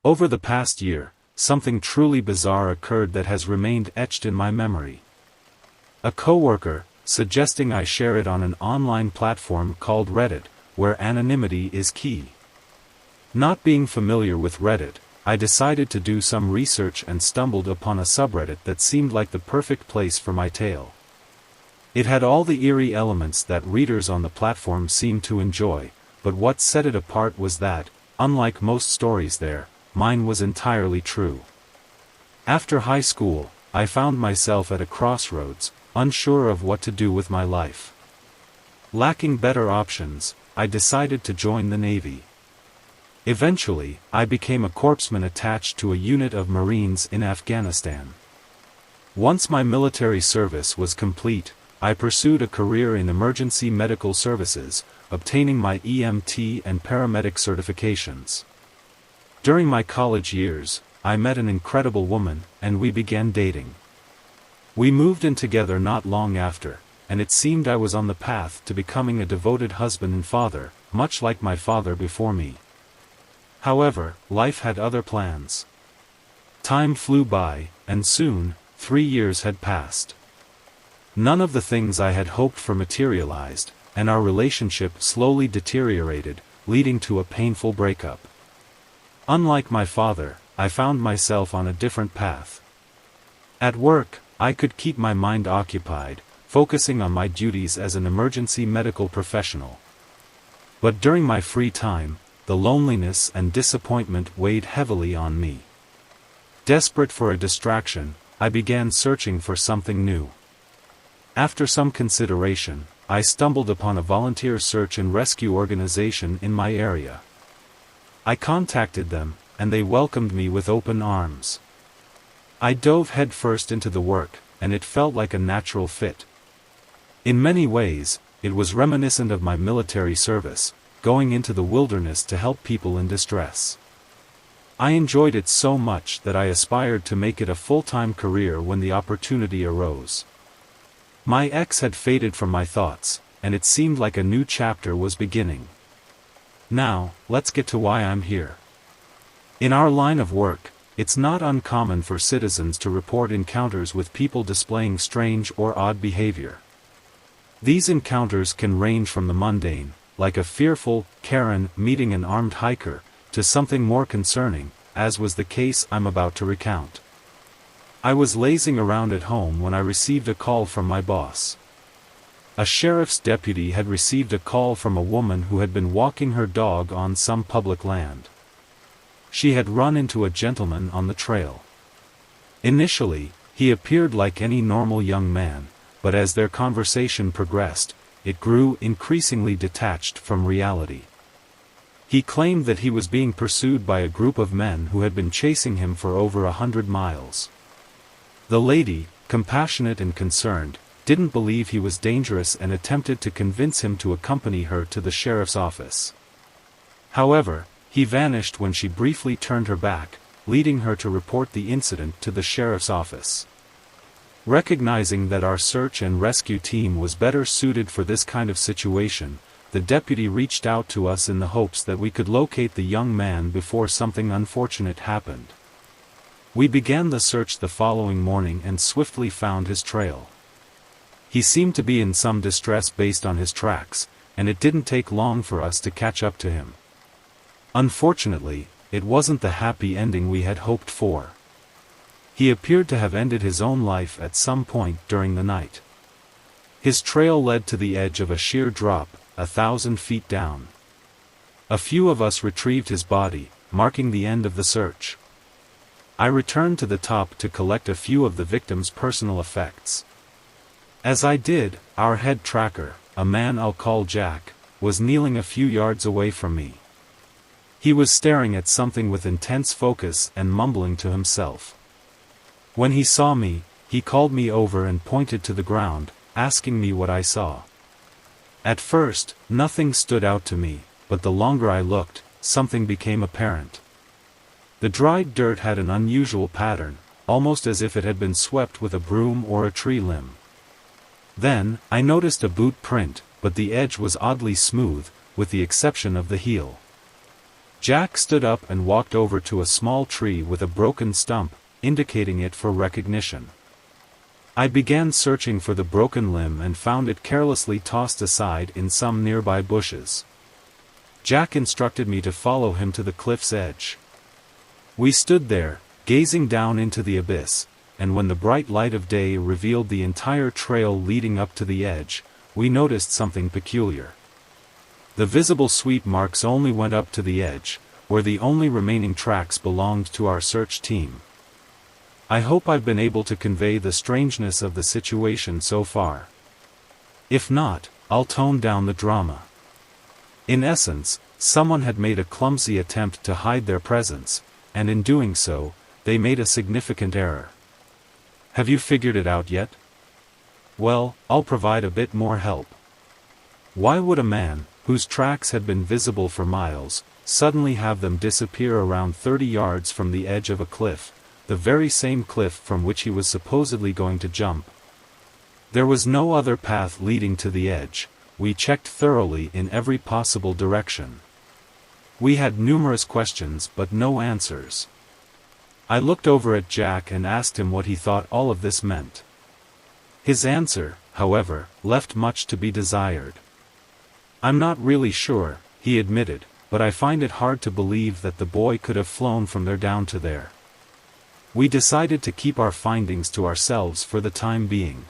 Over the past year, something truly bizarre occurred that has remained etched in my memory. A coworker, suggesting I share it on an online platform called Reddit, where anonymity is key. Not being familiar with Reddit, I decided to do some research and stumbled upon a subreddit that seemed like the perfect place for my tale. It had all the eerie elements that readers on the platform seemed to enjoy, but what set it apart was that, unlike most stories there, mine was entirely true. After high school, I found myself at a crossroads, unsure of what to do with my life. Lacking better options, I decided to join the Navy. Eventually, I became a corpsman attached to a unit of Marines in Afghanistan. Once my military service was complete, I pursued a career in emergency medical services, obtaining my EMT and paramedic certifications. During my college years, I met an incredible woman, and we began dating. We moved in together not long after, and it seemed I was on the path to becoming a devoted husband and father, much like my father before me. However, life had other plans. Time flew by, and soon, 3 years had passed. None of the things I had hoped for materialized, and our relationship slowly deteriorated, leading to a painful breakup. Unlike my father, I found myself on a different path. At work, I could keep my mind occupied, focusing on my duties as an emergency medical professional. But during my free time, the loneliness and disappointment weighed heavily on me. Desperate for a distraction, I began searching for something new. After some consideration, I stumbled upon a volunteer search and rescue organization in my area. I contacted them, and they welcomed me with open arms. I dove headfirst into the work, and it felt like a natural fit. In many ways, it was reminiscent of my military service, going into the wilderness to help people in distress. I enjoyed it so much that I aspired to make it a full-time career when the opportunity arose. My ex had faded from my thoughts, and it seemed like a new chapter was beginning. Now, let's get to why I'm here. In our line of work, it's not uncommon for citizens to report encounters with people displaying strange or odd behavior. These encounters can range from the mundane, like a fearful Karen meeting an armed hiker, to something more concerning, as was the case I'm about to recount. I was lazing around at home when I received a call from my boss. A sheriff's deputy had received a call from a woman who had been walking her dog on some public land. She had run into a gentleman on the trail. Initially, he appeared like any normal young man, but as their conversation progressed, it grew increasingly detached from reality. He claimed that he was being pursued by a group of men who had been chasing him for over 100 miles. The lady, compassionate and concerned, didn't believe he was dangerous and attempted to convince him to accompany her to the sheriff's office. However, he vanished when she briefly turned her back, leading her to report the incident to the sheriff's office. Recognizing that our search and rescue team was better suited for this kind of situation, the deputy reached out to us in the hopes that we could locate the young man before something unfortunate happened. We began the search the following morning and swiftly found his trail. He seemed to be in some distress based on his tracks, and it didn't take long for us to catch up to him. Unfortunately, it wasn't the happy ending we had hoped for. He appeared to have ended his own life at some point during the night. His trail led to the edge of a sheer drop, 1,000 feet down. A few of us retrieved his body, marking the end of the search. I returned to the top to collect a few of the victim's personal effects. As I did, our head tracker, a man I'll call Jack, was kneeling a few yards away from me. He was staring at something with intense focus and mumbling to himself. When he saw me, he called me over and pointed to the ground, asking me what I saw. At first, nothing stood out to me, but the longer I looked, something became apparent. The dried dirt had an unusual pattern, almost as if it had been swept with a broom or a tree limb. Then, I noticed a boot print, but the edge was oddly smooth, with the exception of the heel. Jack stood up and walked over to a small tree with a broken stump, indicating it for recognition. I began searching for the broken limb and found it carelessly tossed aside in some nearby bushes. Jack instructed me to follow him to the cliff's edge. We stood there, gazing down into the abyss, and when the bright light of day revealed the entire trail leading up to the edge, we noticed something peculiar. The visible sweep marks only went up to the edge, where the only remaining tracks belonged to our search team. I hope I've been able to convey the strangeness of the situation so far. If not, I'll tone down the drama. In essence, someone had made a clumsy attempt to hide their presence, and in doing so, they made a significant error. Have you figured it out yet? Well, I'll provide a bit more help. Why would a man, whose tracks had been visible for miles, suddenly have them disappear around 30 yards from the edge of a cliff, the very same cliff from which he was supposedly going to jump? There was no other path leading to the edge. We checked thoroughly in every possible direction. We had numerous questions but no answers. I looked over at Jack and asked him what he thought all of this meant. His answer, however, left much to be desired. I'm not really sure, he admitted, but I find it hard to believe that the boy could have flown from there down to there. We decided to keep our findings to ourselves for the time being.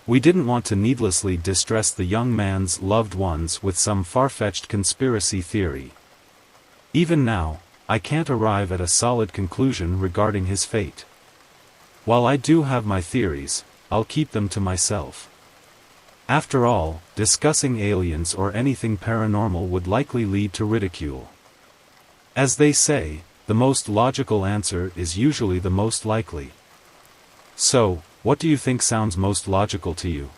We didn't want to needlessly distress the young man's loved ones with some far-fetched conspiracy theory. Even now, I can't arrive at a solid conclusion regarding his fate. While I do have my theories, I'll keep them to myself. After all, discussing aliens or anything paranormal would likely lead to ridicule. As they say, the most logical answer is usually the most likely. So, what do you think sounds most logical to you?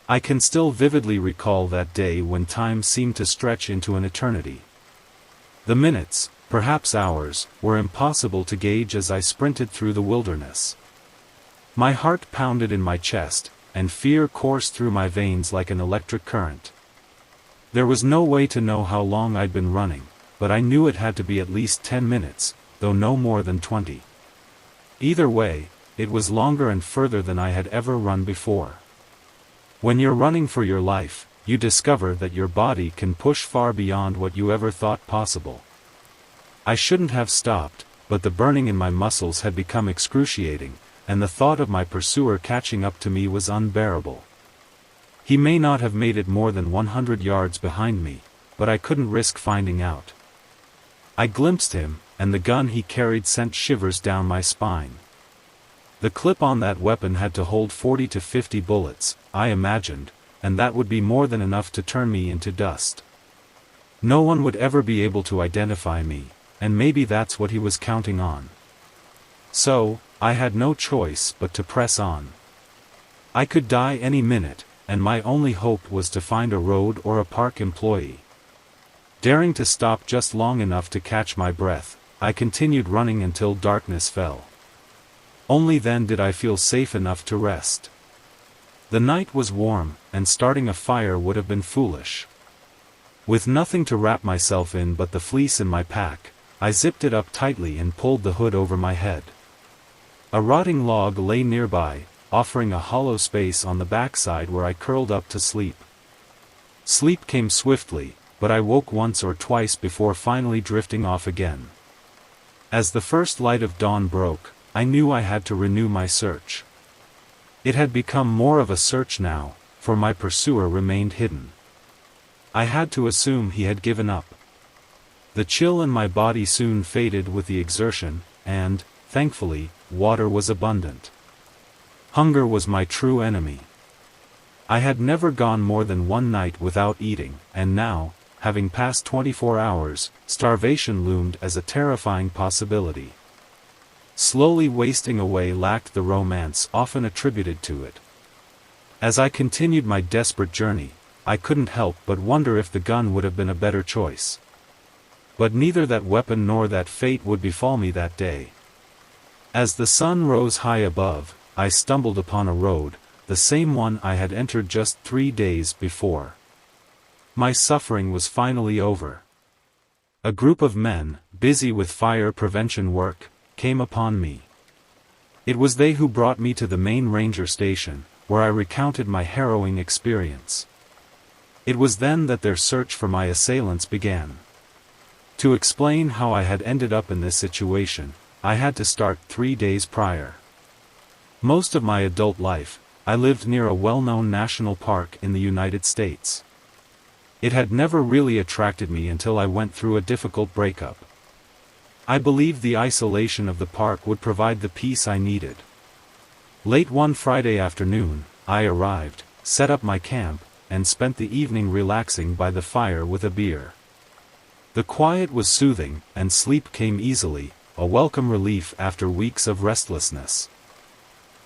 I can still vividly recall that day when time seemed to stretch into an eternity. The minutes, perhaps hours, were impossible to gauge as I sprinted through the wilderness. My heart pounded in my chest, and fear coursed through my veins like an electric current. There was no way to know how long I'd been running, but I knew it had to be at least 10 minutes, though no more than 20. Either way, it was longer and further than I had ever run before. When you're running for your life, you discover that your body can push far beyond what you ever thought possible. I shouldn't have stopped, but the burning in my muscles had become excruciating, and the thought of my pursuer catching up to me was unbearable. He may not have made it more than 100 yards behind me, but I couldn't risk finding out. I glimpsed him, and the gun he carried sent shivers down my spine. The clip on that weapon had to hold 40 to 50 bullets, I imagined, and that would be more than enough to turn me into dust. No one would ever be able to identify me, and maybe that's what he was counting on. So, I had no choice but to press on. I could die any minute, and my only hope was to find a road or a park employee. Daring to stop just long enough to catch my breath, I continued running until darkness fell. Only then did I feel safe enough to rest. The night was warm, and starting a fire would have been foolish. With nothing to wrap myself in but the fleece in my pack, I zipped it up tightly and pulled the hood over my head. A rotting log lay nearby, offering a hollow space on the backside where I curled up to sleep. Sleep came swiftly, but I woke once or twice before finally drifting off again. As the first light of dawn broke, I knew I had to renew my search. It had become more of a search now, for my pursuer remained hidden. I had to assume he had given up. The chill in my body soon faded with the exertion, and, thankfully, water was abundant. Hunger was my true enemy. I had never gone more than one night without eating, and now, having passed 24 hours, starvation loomed as a terrifying possibility. Slowly wasting away lacked the romance often attributed to it. As I continued my desperate journey, I couldn't help but wonder if the gun would have been a better choice. But neither that weapon nor that fate would befall me that day. As the sun rose high above, I stumbled upon a road, the same one I had entered just 3 days before. My suffering was finally over. A group of men, busy with fire prevention work, came upon me. It was they who brought me to the main ranger station, where I recounted my harrowing experience. It was then that their search for my assailants began. To explain how I had ended up in this situation, I had to start 3 days prior. Most of my adult life, I lived near a well-known national park in the United States. It had never really attracted me until I went through a difficult breakup. I believed the isolation of the park would provide the peace I needed. Late one Friday afternoon, I arrived, set up my camp, and spent the evening relaxing by the fire with a beer. The quiet was soothing, and sleep came easily, a welcome relief after weeks of restlessness.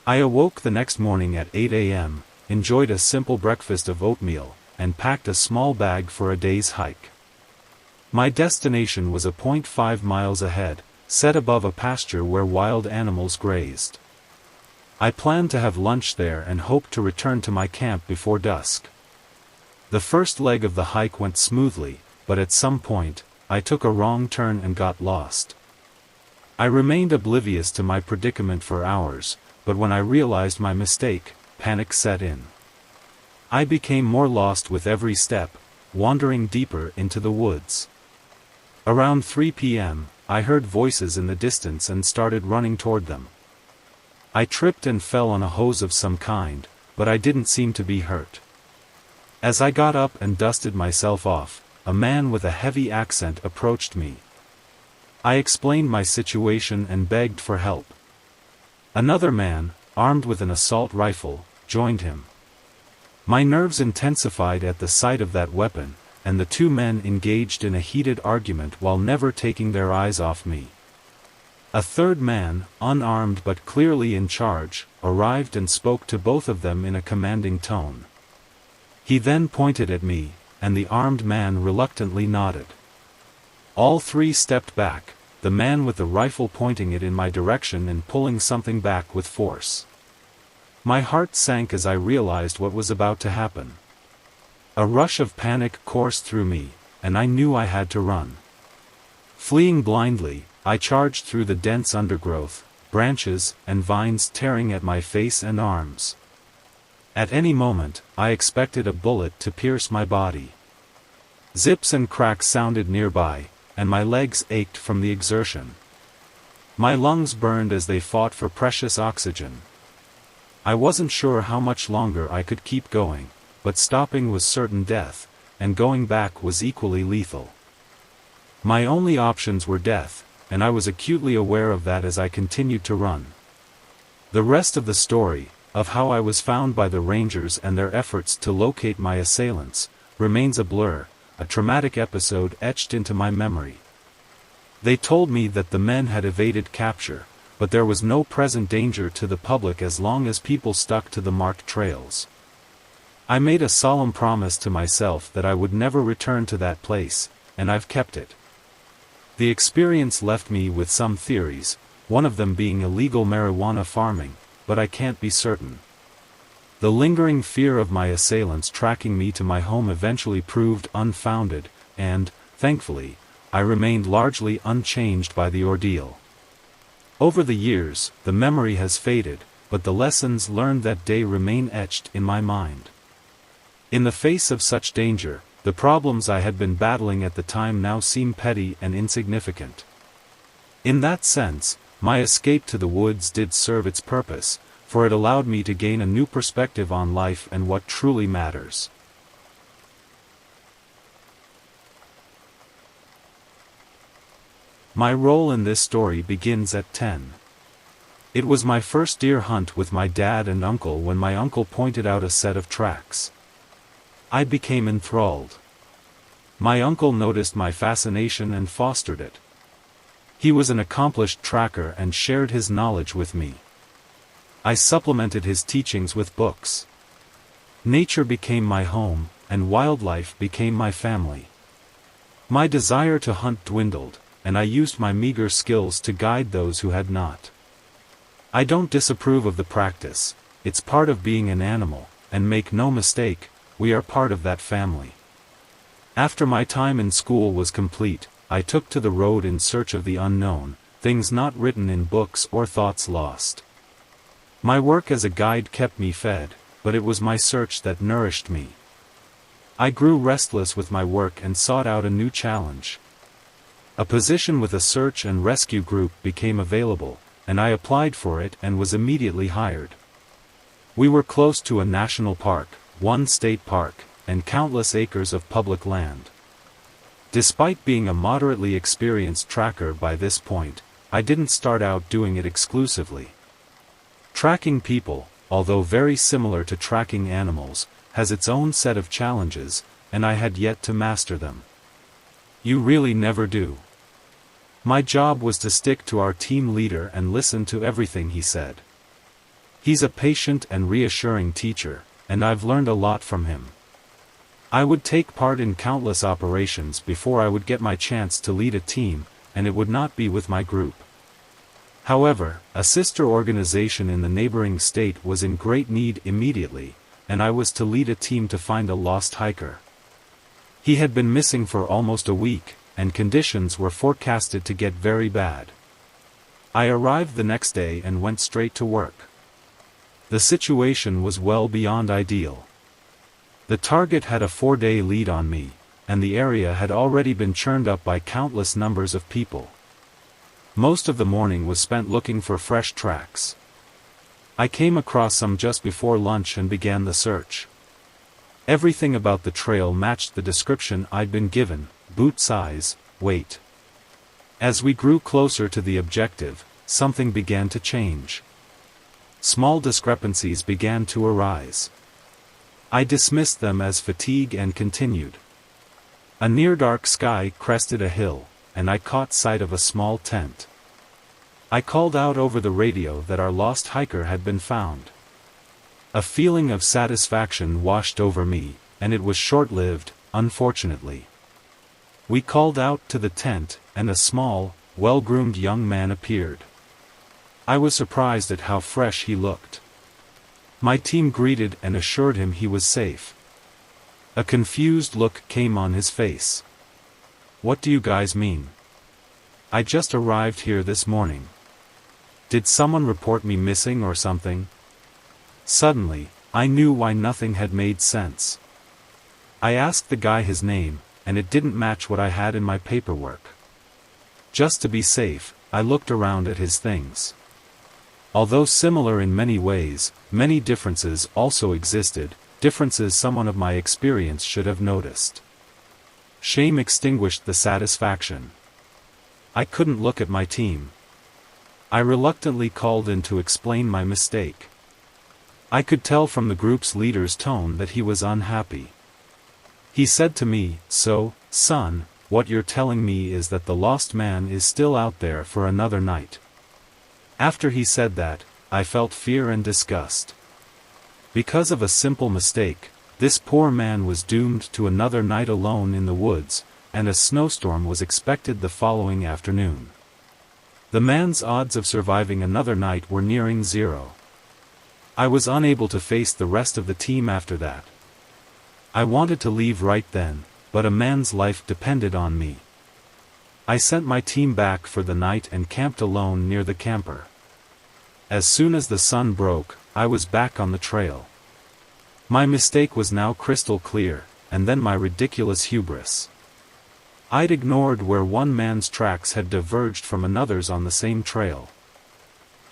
I awoke the next morning at 8 a.m., enjoyed a simple breakfast of oatmeal, and packed a small bag for a day's hike. My destination was 0.5 miles ahead, set above a pasture where wild animals grazed. I planned to have lunch there and hoped to return to my camp before dusk. The first leg of the hike went smoothly, but at some point, I took a wrong turn and got lost. I remained oblivious to my predicament for hours, but when I realized my mistake, panic set in. I became more lost with every step, wandering deeper into the woods. Around 3 p.m., I heard voices in the distance and started running toward them. I tripped and fell on a hose of some kind, but I didn't seem to be hurt. As I got up and dusted myself off, a man with a heavy accent approached me. I explained my situation and begged for help. Another man, armed with an assault rifle, joined him. My nerves intensified at the sight of that weapon, and the two men engaged in a heated argument while never taking their eyes off me. A third man, unarmed but clearly in charge, arrived and spoke to both of them in a commanding tone. He then pointed at me, and the armed man reluctantly nodded. All three stepped back, the man with the rifle pointing it in my direction and pulling something back with force. My heart sank as I realized what was about to happen. A rush of panic coursed through me, and I knew I had to run. Fleeing blindly, I charged through the dense undergrowth, branches and vines tearing at my face and arms. At any moment, I expected a bullet to pierce my body. Zips and cracks sounded nearby, and my legs ached from the exertion. My lungs burned as they fought for precious oxygen. I wasn't sure how much longer I could keep going, but stopping was certain death, and going back was equally lethal. My only options were death, and I was acutely aware of that as I continued to run. The rest of the story, of how I was found by the Rangers and their efforts to locate my assailants, remains a blur, a traumatic episode etched into my memory. They told me that the men had evaded capture, but there was no present danger to the public as long as people stuck to the marked trails. I made a solemn promise to myself that I would never return to that place, and I've kept it. The experience left me with some theories, one of them being illegal marijuana farming, but I can't be certain. The lingering fear of my assailants tracking me to my home eventually proved unfounded, and, thankfully, I remained largely unchanged by the ordeal. Over the years, the memory has faded, but the lessons learned that day remain etched in my mind. In the face of such danger, the problems I had been battling at the time now seem petty and insignificant. In that sense, my escape to the woods did serve its purpose, for it allowed me to gain a new perspective on life and what truly matters. My role in this story begins at 10. It was my first deer hunt with my dad and uncle when my uncle pointed out a set of tracks. I became enthralled. My uncle noticed my fascination and fostered it. He was an accomplished tracker and shared his knowledge with me. I supplemented his teachings with books. Nature became my home, and wildlife became my family. My desire to hunt dwindled, and I used my meager skills to guide those who had not. I don't disapprove of the practice, it's part of being an animal, and make no mistake, we are part of that family. After my time in school was complete, I took to the road in search of the unknown, things not written in books or thoughts lost. My work as a guide kept me fed, but it was my search that nourished me. I grew restless with my work and sought out a new challenge. A position with a search and rescue group became available, and I applied for it and was immediately hired. We were close to a national park, one state park, and countless acres of public land. Despite being a moderately experienced tracker by this point, I didn't start out doing it exclusively. Tracking people, although very similar to tracking animals, has its own set of challenges, and I had yet to master them. You really never do. My job was to stick to our team leader and listen to everything he said. He's a patient and reassuring teacher, and I've learned a lot from him. I would take part in countless operations before I would get my chance to lead a team, and it would not be with my group. However, a sister organization in the neighboring state was in great need immediately, and I was to lead a team to find a lost hiker. He had been missing for almost a week, and conditions were forecasted to get very bad. I arrived the next day and went straight to work. The situation was well beyond ideal. The target had a 4-day lead on me, and the area had already been churned up by countless numbers of people. Most of the morning was spent looking for fresh tracks. I came across some just before lunch and began the search. Everything about the trail matched the description I'd been given: boot size, weight. As we grew closer to the objective, something began to change. Small discrepancies began to arise. I dismissed them as fatigue and continued. A near-dark sky crested a hill, and I caught sight of a small tent. I called out over the radio that our lost hiker had been found. A feeling of satisfaction washed over me, and it was short-lived, unfortunately. We called out to the tent, and a small, well-groomed young man appeared. I was surprised at how fresh he looked. My team greeted and assured him he was safe. A confused look came on his face. "What do you guys mean? I just arrived here this morning. Did someone report me missing or something?" Suddenly, I knew why nothing had made sense. I asked the guy his name, and it didn't match what I had in my paperwork. Just to be safe, I looked around at his things. Although similar in many ways, many differences also existed, differences someone of my experience should have noticed. Shame extinguished the satisfaction. I couldn't look at my team. I reluctantly called in to explain my mistake. I could tell from the group's leader's tone that he was unhappy. He said to me, "So, son, what you're telling me is that the lost man is still out there for another night." After he said that, I felt fear and disgust. Because of a simple mistake, this poor man was doomed to another night alone in the woods, and a snowstorm was expected the following afternoon. The man's odds of surviving another night were nearing zero. I was unable to face the rest of the team after that. I wanted to leave right then, but a man's life depended on me. I sent my team back for the night and camped alone near the camper. As soon as the sun broke, I was back on the trail. My mistake was now crystal clear, and then my ridiculous hubris. I'd ignored where one man's tracks had diverged from another's on the same trail.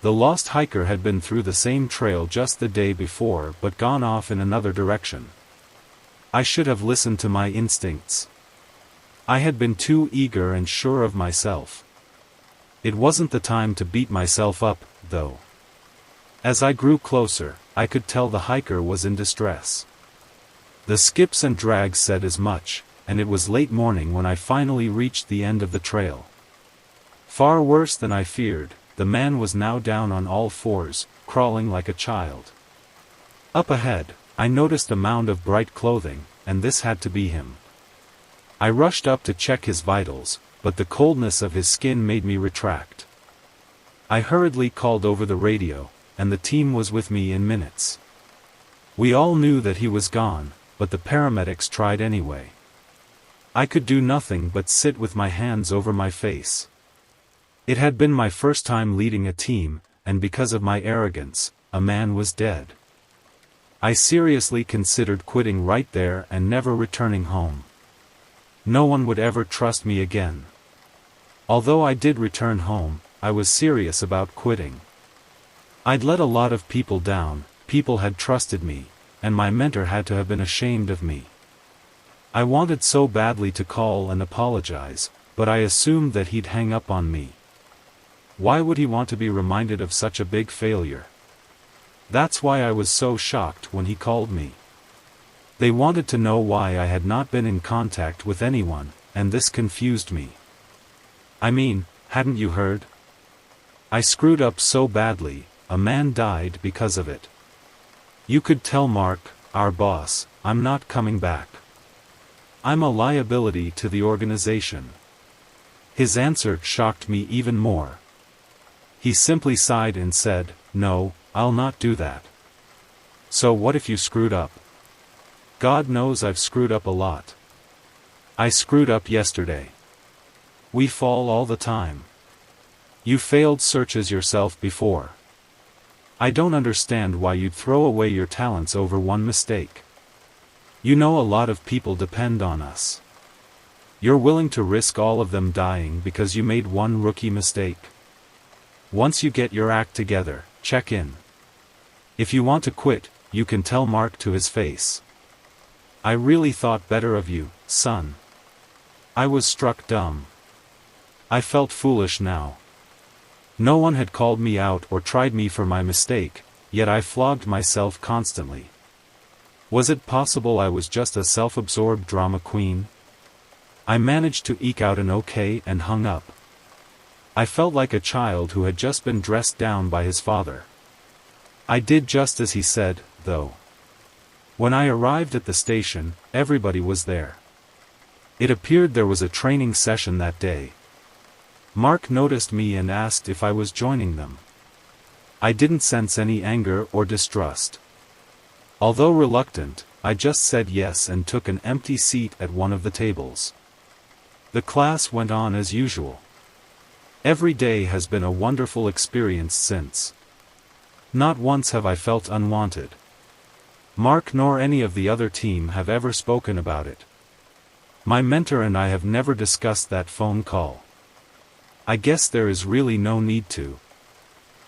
The lost hiker had been through the same trail just the day before but gone off in another direction. I should have listened to my instincts. I had been too eager and sure of myself. It wasn't the time to beat myself up, though. As I grew closer, I could tell the hiker was in distress. The skips and drags said as much, and it was late morning when I finally reached the end of the trail. Far worse than I feared, the man was now down on all fours, crawling like a child. Up ahead, I noticed a mound of bright clothing, and this had to be him. I rushed up to check his vitals, but the coldness of his skin made me retract. I hurriedly called over the radio, and the team was with me in minutes. We all knew that he was gone, but the paramedics tried anyway. I could do nothing but sit with my hands over my face. It had been my first time leading a team, and because of my arrogance, a man was dead. I seriously considered quitting right there and never returning home. No one would ever trust me again. Although I did return home, I was serious about quitting. I'd let a lot of people down, people had trusted me, and my mentor had to have been ashamed of me. I wanted so badly to call and apologize, but I assumed that he'd hang up on me. Why would he want to be reminded of such a big failure? That's why I was so shocked when he called me. They wanted to know why I had not been in contact with anyone, and this confused me. I mean, hadn't you heard? I screwed up so badly, a man died because of it. You could tell Mark, our boss, I'm not coming back. I'm a liability to the organization. His answer shocked me even more. He simply sighed and said, "No, I'll not do that." So what if you screwed up? God knows I've screwed up a lot. I screwed up yesterday. We fall all the time. You failed searches yourself before. I don't understand why you'd throw away your talents over one mistake. You know a lot of people depend on us. You're willing to risk all of them dying because you made one rookie mistake. Once you get your act together, check in. If you want to quit, you can tell Mark to his face. I really thought better of you, son. I was struck dumb. I felt foolish now. No one had called me out or tried me for my mistake, yet I flogged myself constantly. Was it possible I was just a self-absorbed drama queen? I managed to eke out an okay and hung up. I felt like a child who had just been dressed down by his father. I did just as he said, though. When I arrived at the station, everybody was there. It appeared there was a training session that day. Mark noticed me and asked if I was joining them. I didn't sense any anger or distrust. Although reluctant, I just said yes and took an empty seat at one of the tables. The class went on as usual. Every day has been a wonderful experience since. Not once have I felt unwanted. Mark nor any of the other team have ever spoken about it. My mentor and I have never discussed that phone call. I guess there is really no need to.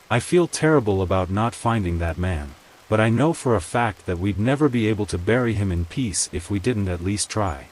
I feel terrible about not finding that man, but I know for a fact that we'd never be able to bury him in peace if we didn't at least try.